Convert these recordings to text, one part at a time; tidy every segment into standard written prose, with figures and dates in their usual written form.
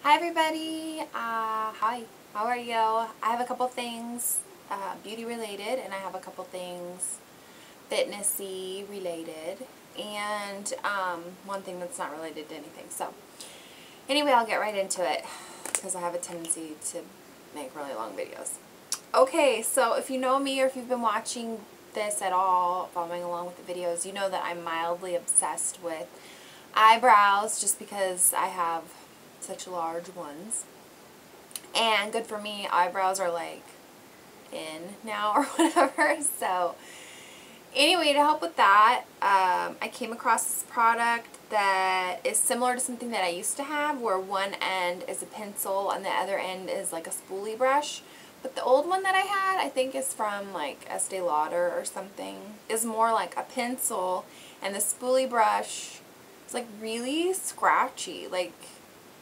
Hi everybody, hi, how are you? I have a couple things beauty related, and I have a couple things fitnessy related, and one thing that's not related to anything. So anyway, I'll get right into it because I have a tendency to make really long videos. Okay, so if you know me or if you've been watching this at all, following along with the videos, you know that I'm mildly obsessed with eyebrows just because I have such large ones. And good for me, eyebrows are like in now or whatever. So anyway, to help with that, I came across this product that is similar to something that I used to have, where one end is a pencil and the other end is like a spoolie brush. But the old one that I had, I think is from like Estee Lauder or something, is more like a pencil, and the spoolie brush is like really scratchy. Like,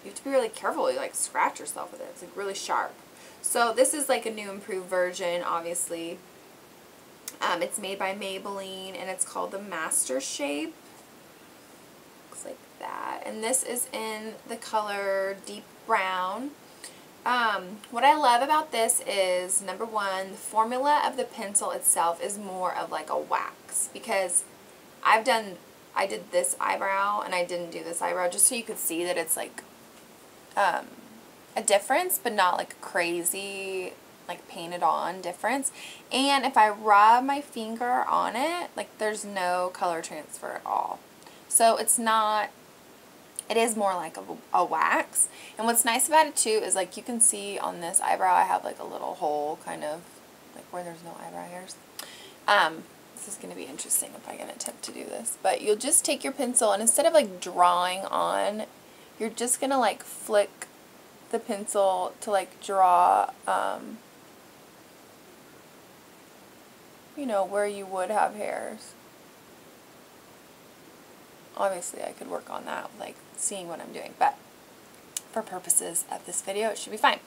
you have to be really careful. You like scratch yourself with it. It's like really sharp. So this is like a new improved version, obviously. It's made by Maybelline, and it's called the Master Shape. Looks like that. And this is in the color Deep Brown. What I love about this is, number one, the formula of the pencil itself is more of like a wax, because I did this eyebrow and I didn't do this eyebrow, just so you could see that it's like a difference, but not like a crazy like painted on difference. And if I rub my finger on it, like there's no color transfer at all. So it is more like a wax. And what's nice about it too is, like, you can see on this eyebrow I have like a little hole, kind of like where there's no eyebrow hairs. This is going to be interesting if I can attempt to do this. But you'll just take your pencil, and instead of like drawing on, you're just going to like flick the pencil to like draw, you know, where you would have hairs. Obviously I could work on that, like seeing what I'm doing, but for purposes of this video it should be fine.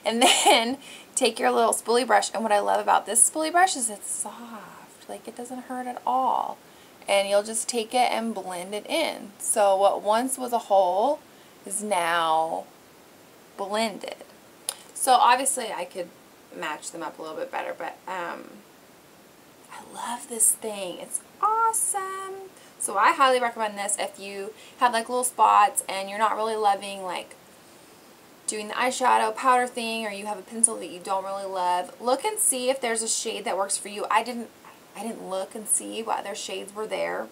And then take your little spoolie brush, and what I love about this spoolie brush is it's soft, like it doesn't hurt at all. And you'll just take it and blend it in. So what once was a hole is now blended. So obviously I could match them up a little bit better, but I love this thing. It's awesome. So I highly recommend this if you have like little spots and you're not really loving like doing the eyeshadow powder thing, or you have a pencil that you don't really love. Look and see if there's a shade that works for you. I didn't look and see what other shades were there.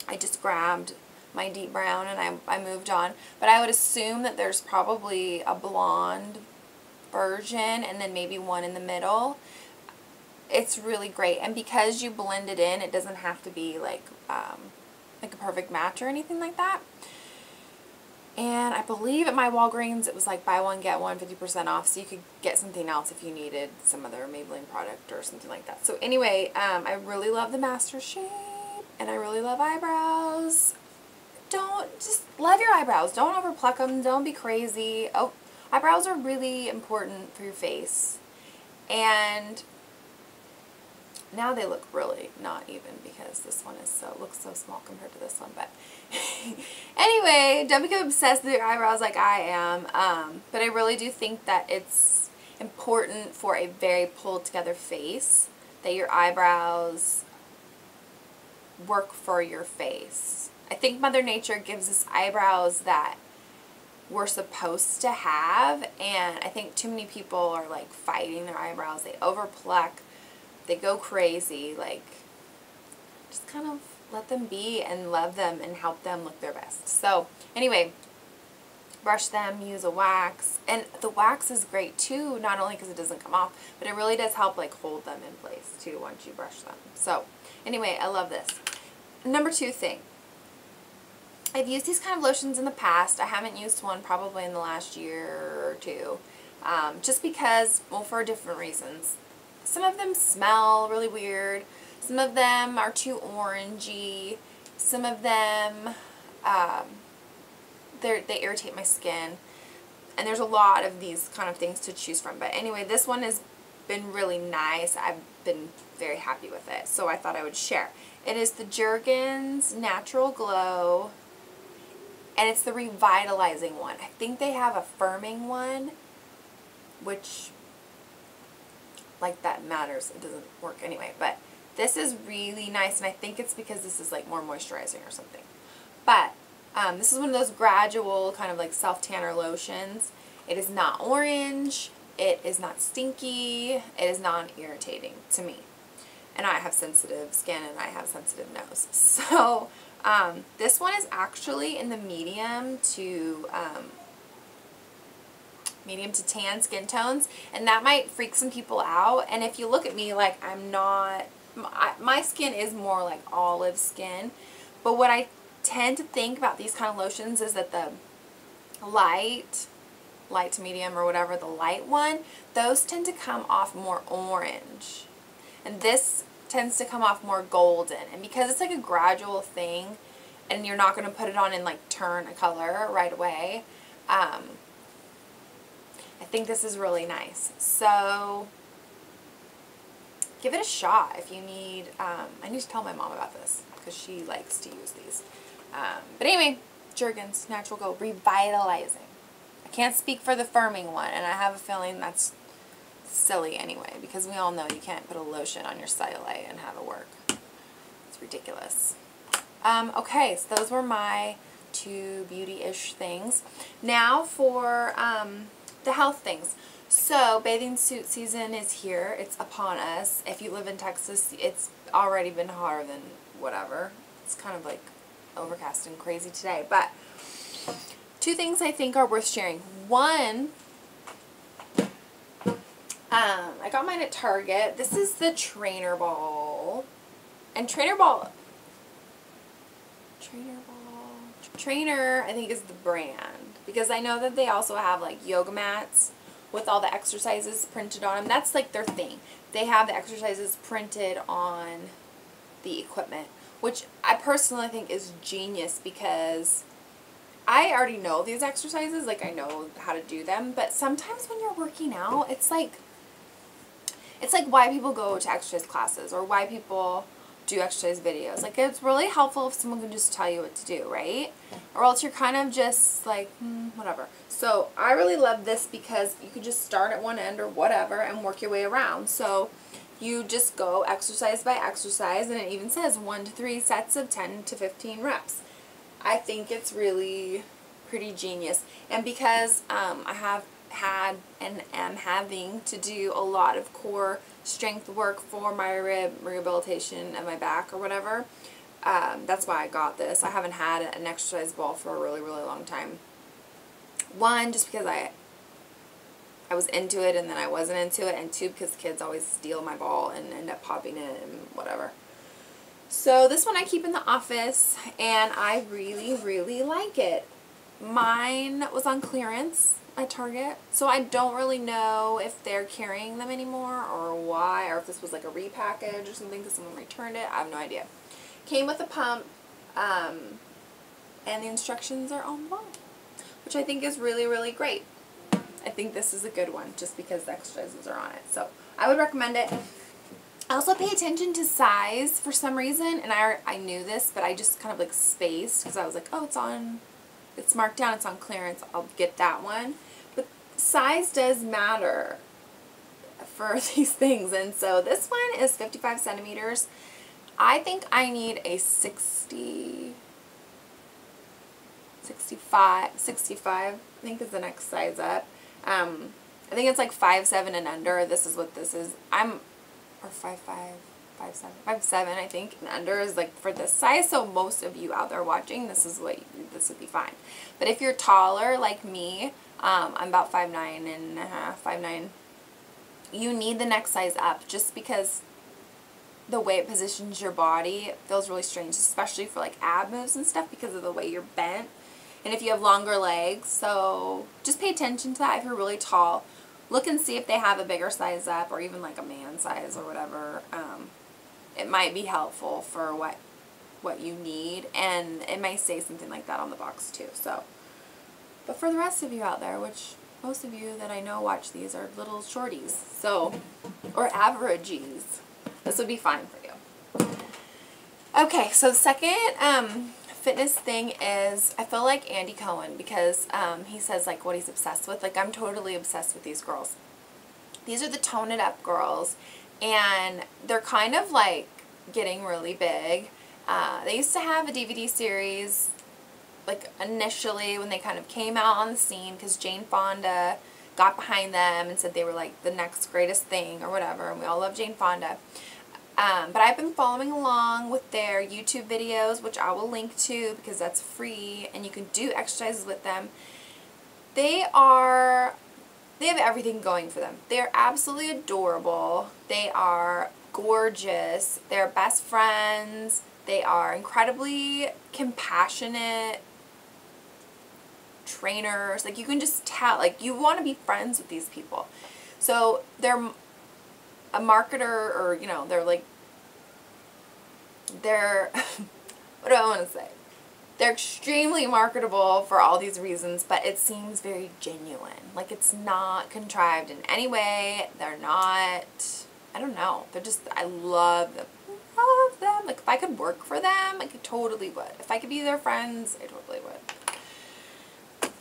I just grabbed my deep brown and I moved on. But I would assume that there's probably a blonde version and then maybe one in the middle. It's really great, and because you blend it in, it doesn't have to be like a perfect match or anything like that. And I believe at my Walgreens it was like buy one get one 50% off, so you could get something else if you needed some other Maybelline product or something like that. So anyway, I really love the Master Shape, and I really love eyebrows. Just love your eyebrows. Don't overpluck them. Don't be crazy. Oh, eyebrows are really important for your face, and now they look really not even, because this one looks so small compared to this one. But anyway, don't become obsessed with your eyebrows like I am. But I really do think that it's important for a very pulled together face that your eyebrows work for your face. I think Mother Nature gives us eyebrows that we're supposed to have, and I think too many people are like fighting their eyebrows. They overpluck. They go crazy. Like, just kind of let them be and love them and help them look their best. So anyway, brush them, use a wax, and the wax is great too, not only because it doesn't come off, but it really does help like hold them in place too once you brush them. So anyway, I love this. Number two thing, I've used these kind of lotions in the past. I haven't used one probably in the last year or two, just because, well, for different reasons. Some of them smell really weird. Some of them are too orangey. Some of them, they irritate my skin. And there's a lot of these kind of things to choose from. But anyway, this one has been really nice. I've been very happy with it, so I thought I would share. It is the Jergens Natural Glow And it's the revitalizing one. I think they have a firming one, which, like, that matters. It doesn't work anyway. But this is really nice, and I think it's because this is, like, more moisturizing or something. But this is one of those gradual kind of like self-tanner lotions. It is not orange. It is not stinky. It is non-irritating to me. And I have sensitive skin and I have sensitive nose. So this one is actually in the medium to tan skin tones. And that might freak some people out. And if you look at me, like, I'm not, my skin is more like olive skin. But what I tend to think about these kind of lotions is that the light to medium or whatever, the light one, those tend to come off more orange. And this tends to come off more golden. And because it's like a gradual thing and you're not going to put it on and like turn a color right away, I think this is really nice. So give it a shot if you need, I need to tell my mom about this because she likes to use these. But anyway, Jergens Natural Glow Revitalizing. I can't speak for the firming one, and I have a feeling that's silly anyway, because we all know you can't put a lotion on your cellulite and have it work. It's ridiculous. Okay, so those were my 2 beauty-ish things. Now for the health things. So bathing suit season is here. It's upon us. If you live in Texas, it's already been hotter than whatever. It's kind of like overcast and crazy today. But 2 things I think are worth sharing. One, I got mine at Target. This is the Trainer Ball. And Trainer, I think, is the brand. Because I know that they also have like yoga mats with all the exercises printed on them. That's like their thing. They have the exercises printed on the equipment, which I personally think is genius because I already know these exercises, like I know how to do them, but sometimes when you're working out, it's like why people go to exercise classes or why people do exercise videos. Like, it's really helpful if someone can just tell you what to do, right? Or else you're kind of just like, whatever. So I really love this because you can just start at one end or whatever and work your way around. So you just go exercise by exercise, and it even says 1 to 3 sets of 10 to 15 reps. I think it's really pretty genius. And because I have had and am having to do a lot of core strength work for my rehabilitation of my back or whatever, that's why I got this. I haven't had an exercise ball for a really, really long time. One, just because I was into it and then I wasn't into it, and 2, because kids always steal my ball and end up popping it and whatever. So this one I keep in the office, and I really, really like it. Mine was on clearance at Target, so I don't really know if they're carrying them anymore or why, or if this was like a repackage or something because someone returned it. I have no idea. Came with a pump, and the instructions are on below, which I think is really, really great. I think this is a good one just because the exercises are on it. So I would recommend it. I also pay attention to size for some reason, and I knew this, but I just kind of like spaced because I was like, oh, it's marked down, it's on clearance, I'll get that one. But size does matter for these things, and so this one is 55 centimeters. I think I need a 65, I think is the next size up. I think it's like 5'7" and under. This is what this is. Or 5'5", 5'7", 5'7", I think, and under is like for this size. So most of you out there watching, this would be fine. But if you're taller like me, I'm about 5'9.5", 5'9", you need the next size up just because the way it positions your body feels really strange, especially for like ab moves and stuff because of the way you're bent. And if you have longer legs, so just pay attention to that. If you're really tall, look and see if they have a bigger size up or even like a man size or whatever. It might be helpful for what you need, and it may say something like that on the box too. So, but for the rest of you out there, which most of you that I know watch these are little shorties, so, or averages, this would be fine for you. Okay, so the second fitness thing is, I feel like Andy Cohen, because he says like what he's obsessed with. Like, I'm totally obsessed with these girls. These are the Tone It Up girls, and they're kind of like getting really big. They used to have a DVD series like initially when they kind of came out on the scene, because Jane Fonda got behind them and said they were like the next greatest thing or whatever, and we all love Jane Fonda. But I've been following along with their YouTube videos, which I will link to because that's free and you can do exercises with them. They have everything going for them. They're absolutely adorable. They are gorgeous. They're best friends. They are incredibly compassionate trainers. Like, you can just tell, like, you want to be friends with these people. So they're a marketer, or, you know, they're what do I want to say? They're extremely marketable for all these reasons, but it seems very genuine. Like, it's not contrived in any way. They're not, I don't know. They're just, I love them. I love them. Like, if I could work for them, I totally would. If I could be their friends, I totally would.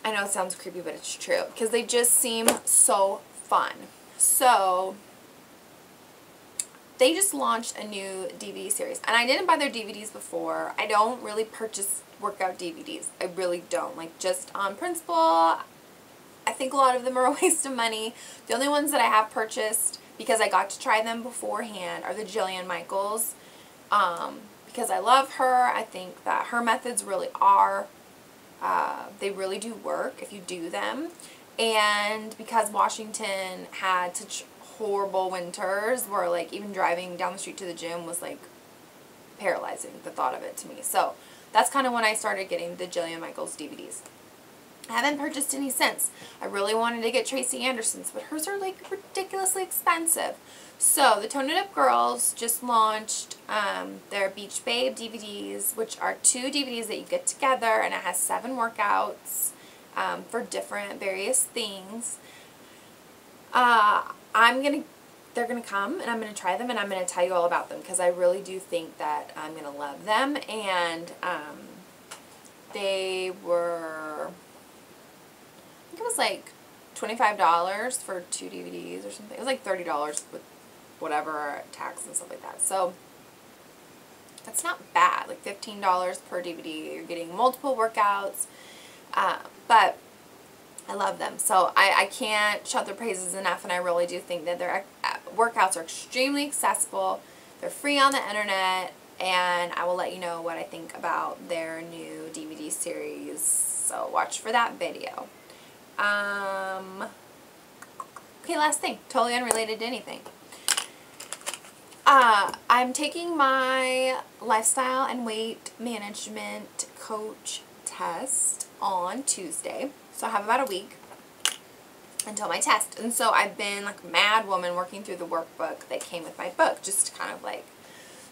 I know it sounds creepy, but it's true, because they just seem so fun. So they just launched a new DVD series, and I didn't buy their DVDs before. I don't really purchase workout DVDs. I really don't. Like, just on principle, I think a lot of them are a waste of money. The only ones that I have purchased, because I got to try them beforehand, are the Jillian Michaels, because I love her. I think that her methods really are, they really do work if you do them, and because Washington had such horrible winters where, like, even driving down the street to the gym was like paralyzing, the thought of it to me. So that's kind of when I started getting the Jillian Michaels DVDs. I haven't purchased any since. I really wanted to get Tracy Anderson's, but hers are like ridiculously expensive. So the Tone It Up girls just launched their Beach Babe DVDs, which are 2 DVDs that you get together, and it has 7 workouts for different various things. They're gonna come, and I'm gonna try them, and I'm gonna tell you all about them, because I really do think that I'm gonna love them. And they were, I think it was like $25 for 2 DVDs or something. It was like $30 with whatever tax and stuff like that. So that's not bad. Like $15 per DVD. You're getting multiple workouts, but I love them. So I can't shout their praises enough, and I really do think that their workouts are extremely accessible. They're free on the internet, and I will let you know what I think about their new DVD series. So watch for that video. Okay, last thing. Totally unrelated to anything. I'm taking my lifestyle and weight management coach test on Tuesday. So I have about a week until my test. And so I've been like a mad woman working through the workbook that came with my book, just to kind of like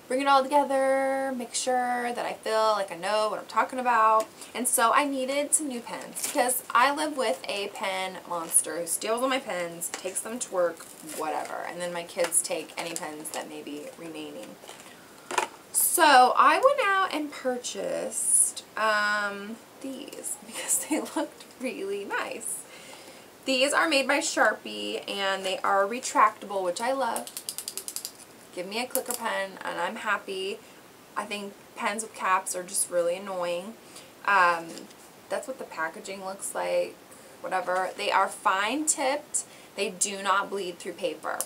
bring it all together, make sure that I feel like I know what I'm talking about. And so I needed some new pens, because I live with a pen monster who steals all my pens, takes them to work, whatever. And then my kids take any pens that may be remaining. So I went out and purchased these, because they looked really nice. These are made by Sharpie, and they are retractable, which I love. Give me a clicker pen and I'm happy. I think pens with caps are just really annoying. That's what the packaging looks like. Whatever. They are fine tipped. They do not bleed through paper.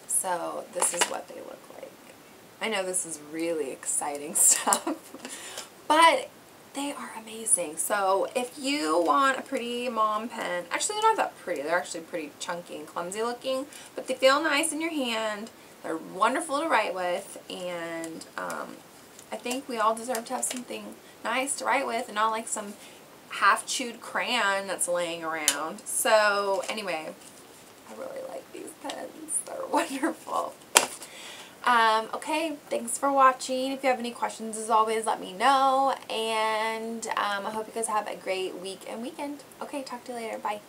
So this is what they look like. I know this is really exciting stuff, but they are amazing. So if you want a pretty mom pen, actually they're not that pretty. They're actually pretty chunky and clumsy looking, but they feel nice in your hand. They're wonderful to write with, and I think we all deserve to have something nice to write with, and not like some half-chewed crayon that's laying around. So anyway, I really like these pens. They're wonderful. Okay, thanks for watching. If you have any questions, as always, let me know, and I hope you guys have a great week and weekend. Okay, talk to you later. Bye.